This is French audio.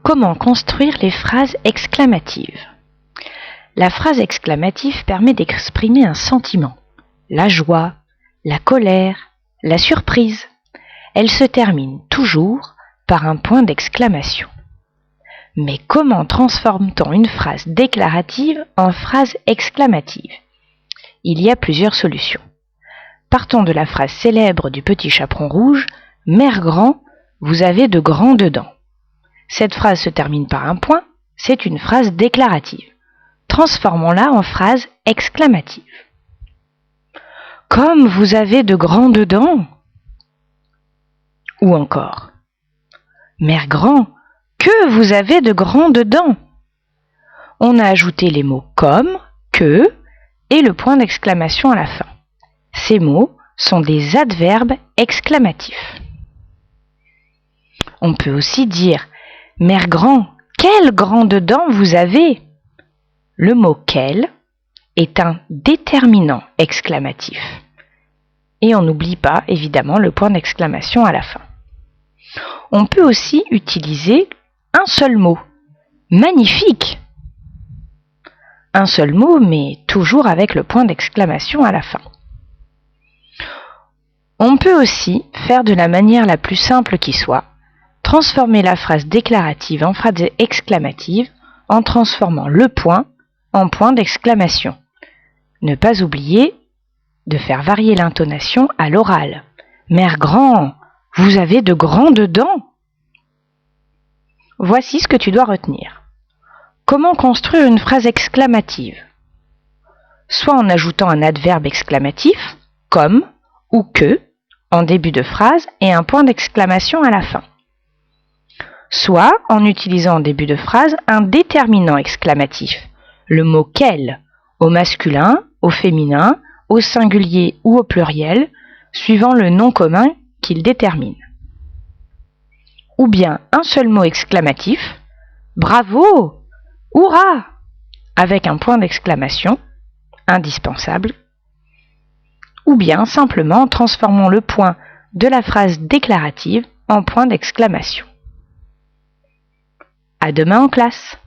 Comment construire les phrases exclamatives? La phrase exclamative permet d'exprimer un sentiment, la joie, la colère, la surprise. Elle se termine toujours par un point d'exclamation. Mais comment transforme-t-on une phrase déclarative en phrase exclamative? Il y a plusieurs solutions. Partons de la phrase célèbre du petit chaperon rouge « Mère grand, vous avez de grandes dents ». Cette phrase se termine par un point, c'est une phrase déclarative. Transformons-la en phrase exclamative. Comme vous avez de grandes dents. Ou encore, Mère grand, que vous avez de grandes dents. On a ajouté les mots comme, que et le point d'exclamation à la fin. Ces mots sont des adverbes exclamatifs. On peut aussi dire Mère grand, quelles grandes dents vous avez? Le mot quelle est un déterminant exclamatif. Et on n'oublie pas évidemment le point d'exclamation à la fin. On peut aussi utiliser un seul mot. Magnifique! Un seul mot, mais toujours avec le point d'exclamation à la fin. On peut aussi faire de la manière la plus simple qui soit, transformer la phrase déclarative en phrase exclamative en transformant le point en point d'exclamation. Ne pas oublier de faire varier l'intonation à l'oral. Mère grand, vous avez de grandes dents. Voici ce que tu dois retenir. Comment construire une phrase exclamative? Soit en ajoutant un adverbe exclamatif, comme ou que, en début de phrase et un point d'exclamation à la fin. Soit en utilisant en début de phrase un déterminant exclamatif, le mot quel, au masculin, au féminin, au singulier ou au pluriel, suivant le nom commun qu'il détermine. Ou bien un seul mot exclamatif, bravo, hurrah, avec un point d'exclamation, indispensable. Ou bien simplement transformons le point de la phrase déclarative en point d'exclamation. À demain en classe.